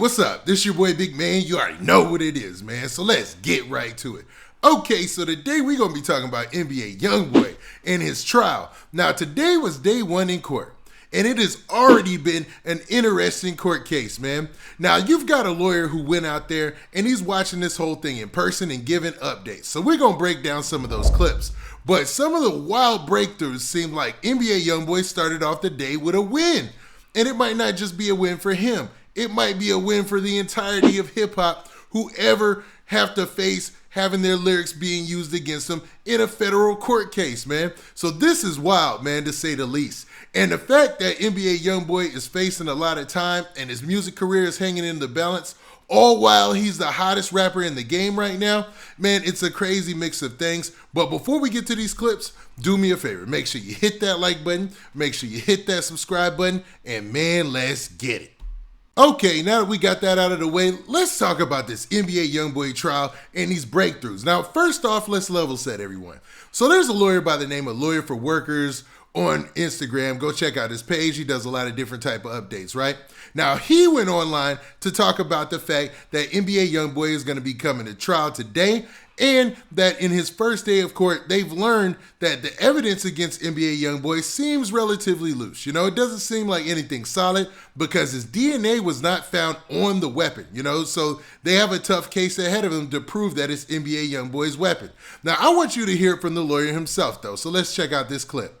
what's up? This your boy Big Man. You already know what it is, man. So let's get right to it. Okay, so today we're going to be talking about NBA Youngboy and his trial. Now, today was day one in court, and it has already been an interesting court case, man. Now, you've got a lawyer who went out there, and he's watching this whole thing in person and giving updates. So we're going to break down some of those clips. But some of the wild breakthroughs seem like NBA Youngboy started off the day with a win. And it might not just be a win for him. It might be a win for the entirety of hip-hop, whoever have to face having their lyrics being used against them in a federal court case, man. So this is wild, man, to say the least. And the fact that NBA Youngboy is facing a lot of time and his music career is hanging in the balance, all while he's the hottest rapper in the game right now, man, it's a crazy mix of things. But before we get to these clips, do me a favor. Make sure you hit that like button, make sure you hit that subscribe button, and man, let's get it. Okay, now that we got that out of the way, let's talk about this NBA Youngboy trial and these breakthroughs. Now, first off, let's level set everyone. So there's a lawyer by the name of Lawyer for Workers on Instagram. Go check out his page. He does a lot of different type of updates, right? Now, he went online to talk about the fact that NBA Youngboy is going to be coming to trial today, and that in his first day of court, they've learned that the evidence against NBA Youngboy seems relatively loose. You know, it doesn't seem like anything solid because his DNA was not found on the weapon, you know, so they have a tough case ahead of them to prove that it's NBA Youngboy's weapon. Now, I want you to hear it from the lawyer himself, though, so let's check out this clip.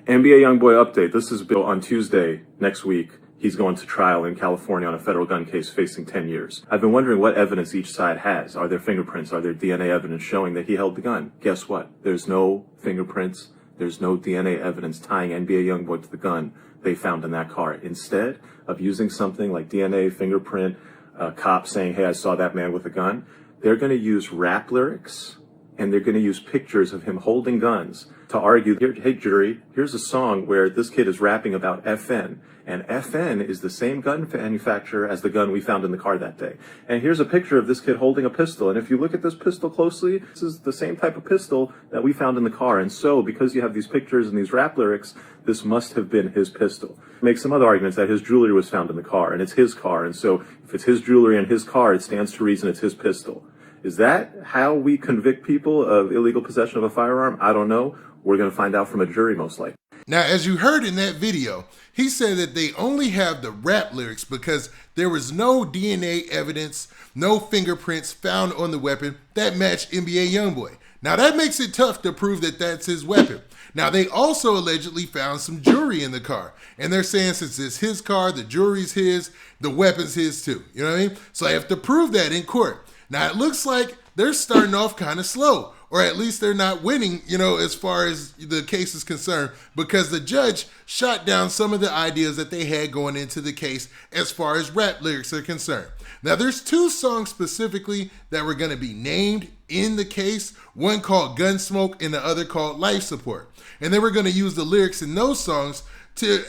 NBA Youngboy update. This is Bill on Tuesday next week. He's going to trial in California on a federal gun case facing 10 years. I've been wondering what evidence each side has. Are there fingerprints? Are there DNA evidence showing that he held the gun? Guess what? There's no fingerprints. There's no DNA evidence tying NBA Youngboy to the gun they found in that car. Instead of using something like DNA, fingerprint, a cop saying, hey, I saw that man with a gun, they're going to use rap lyrics and they're going to use pictures of him holding guns to argue, hey jury, here's a song where this kid is rapping about FN, and FN is the same gun manufacturer as the gun we found in the car that day. And here's a picture of this kid holding a pistol, and if you look at this pistol closely, this is the same type of pistol that we found in the car. And so, because you have these pictures and these rap lyrics, this must have been his pistol. Make some other arguments that his jewelry was found in the car, and it's his car, and so if it's his jewelry and his car, it stands to reason it's his pistol. Is that how we convict people of illegal possession of a firearm? I don't know. We're going to find out from a jury, most likely. Now, as you heard in that video, he said that they only have the rap lyrics because there was no DNA evidence, no fingerprints found on the weapon that matched NBA Youngboy. Now, that makes it tough to prove that that's his weapon. Now, they also allegedly found some jewelry in the car. And they're saying since it's his car, the jewelry's his, the weapon's his too. You know what I mean? So I have to prove that in court. Now, it looks like they're starting off kind of slow, or at least they're not winning, you know, as far as the case is concerned, because the judge shot down some of the ideas that they had going into the case as far as rap lyrics are concerned. Now, there's two songs specifically that were going to be named in the case, one called Gunsmoke and the other called Life Support. And they were going to use the lyrics in those songs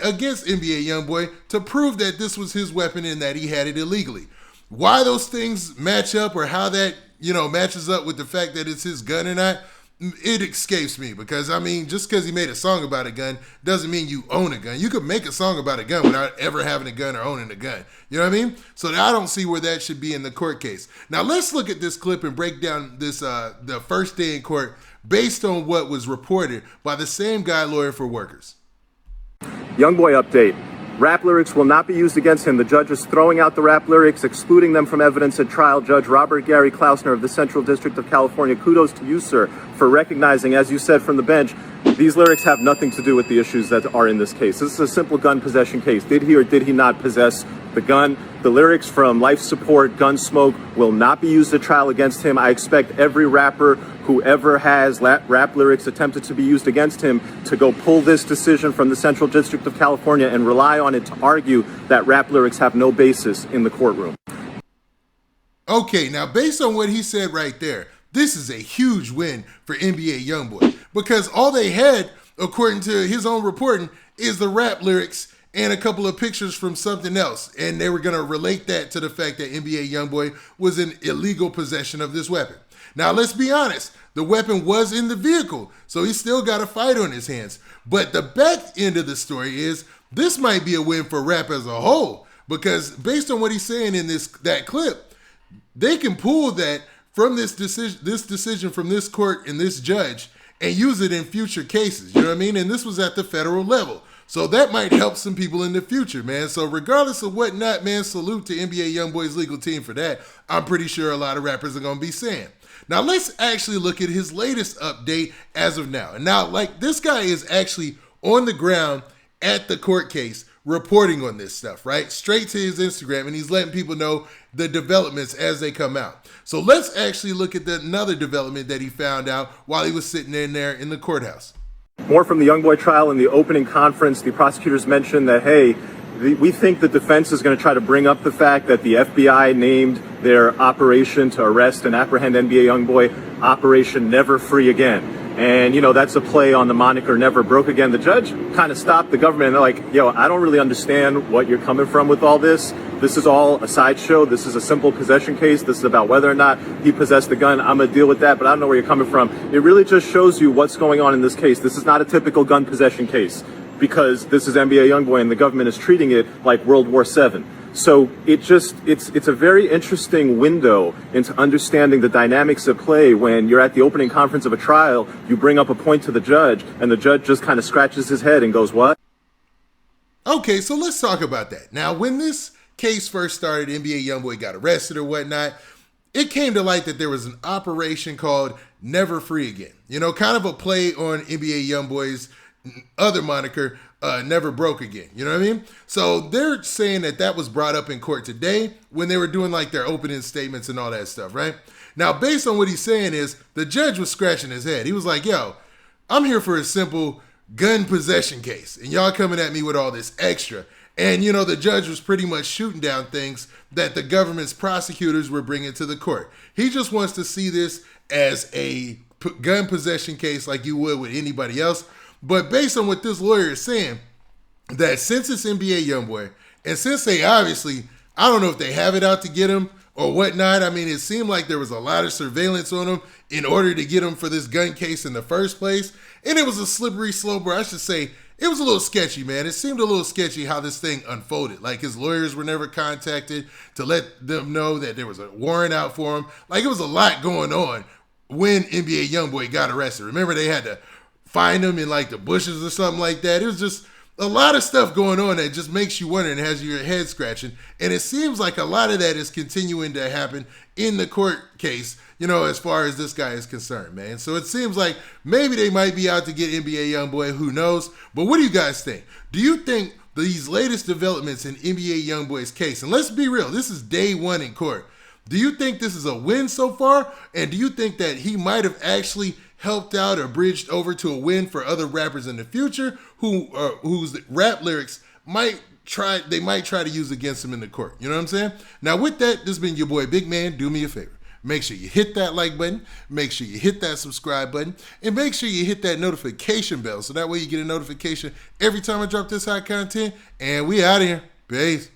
against NBA Youngboy to prove that this was his weapon and that he had it illegally. Why those things match up or how that, you know, matches up with the fact that it's his gun or not, it escapes me because, I mean, just because he made a song about a gun doesn't mean you own a gun. You could make a song about a gun without ever having a gun or owning a gun. You know what I mean? So I don't see where that should be in the court case. Now, let's look at this clip and break down this the first day in court based on what was reported by the same guy, Lawyer for Workers. Youngboy update. Rap lyrics will not be used against him. The judge is throwing out the rap lyrics, excluding them from evidence at trial. Judge Robert Gary Klausner of the Central District of California. Kudos to you, sir, for recognizing, as you said from the bench, these lyrics have nothing to do with the issues that are in this case. This is a simple gun possession case. Did he or did he not possess the gun? The lyrics from Life Support, Gunsmoke will not be used at trial against him. I expect every rapper who ever has rap lyrics attempted to be used against him to go pull this decision from the Central District of California and rely on it to argue that rap lyrics have no basis in the courtroom. Okay, now based on what he said right there, this is a huge win for NBA Youngboy because all they had, according to his own reporting, is the rap lyrics and a couple of pictures from something else. And they were going to relate that to the fact that NBA Youngboy was in illegal possession of this weapon. Now, let's be honest. The weapon was in the vehicle, so he still got a fight on his hands. But the back end of the story is this might be a win for rap as a whole because based on what he's saying in that clip, they can pull that from this decision from this court and this judge and use it in future cases. You know what I mean? And this was at the federal level. So that might help some people in the future, man. So regardless of whatnot, man, salute to NBA Youngboy's legal team for that. I'm pretty sure a lot of rappers are going to be saying. Now, let's actually look at his latest update as of now. And now, like, this guy is actually on the ground at the court case reporting on this stuff, right? Straight to his Instagram, and he's letting people know the developments as they come out. So let's actually look at another development that he found out while he was sitting in there in the courthouse. More from the Youngboy trial. In the opening conference, the prosecutors mentioned that, hey, we think the defense is going to try to bring up the fact that the FBI named their operation to arrest and apprehend NBA Youngboy Operation Never Free Again. And, that's a play on the moniker Never Broke Again. The judge kind of stopped the government and they're like, yo, I don't really understand what you're coming from with all this. This is all a sideshow. This is a simple possession case. This is about whether or not he possessed the gun. I'm going to deal with that, but I don't know where you're coming from. It really just shows you what's going on in this case. This is not a typical gun possession case because this is NBA Youngboy and the government is treating it like World War VII. So it's a very interesting window into understanding the dynamics at play when you're at the opening conference of a trial, you bring up a point to the judge, and the judge just kind of scratches his head and goes, what? Okay, so let's talk about that. Now, when this case first started, NBA Youngboy got arrested or whatnot, it came to light that there was an operation called Never Free Again. Kind of a play on NBA Youngboy's other moniker, Never Broke Again. You know what I mean? So they're saying that was brought up in court today when they were doing like their opening statements and all that stuff, right? Now, based on what he's saying is the judge was scratching his head. He was like, yo, I'm here for a simple gun possession case and y'all coming at me with all this extra. And, the judge was pretty much shooting down things that the government's prosecutors were bringing to the court. He just wants to see this as a gun possession case like you would with anybody else. But based on what this lawyer is saying, that since it's NBA Youngboy, and since they obviously, I don't know if they have it out to get him or whatnot. I mean, it seemed like there was a lot of surveillance on him in order to get him for this gun case in the first place. And it was a slippery slope, or I should say, it was a little sketchy, man. It seemed a little sketchy how this thing unfolded. Like his lawyers were never contacted to let them know that there was a warrant out for him. Like it was a lot going on when NBA Youngboy got arrested. Remember, they had to find him in like the bushes or something like that. It was just a lot of stuff going on that just makes you wonder and has your head scratching. And it seems like a lot of that is continuing to happen in the court case, as far as this guy is concerned, man. So it seems like maybe they might be out to get NBA Youngboy, who knows? But what do you guys think? Do you think these latest developments in NBA Youngboy's case, and let's be real, this is day one in court. Do you think this is a win so far? And do you think that he might have actually helped out or bridged over to a win for other rappers in the future whose rap lyrics might try to use against him in the court? You know what I'm saying? Now with that, this has been your boy Big Man. Do me a favor. Make sure you hit that like button, make sure you hit that subscribe button, and make sure you hit that notification bell so that way you get a notification every time I drop this hot content. And we out of here. Peace.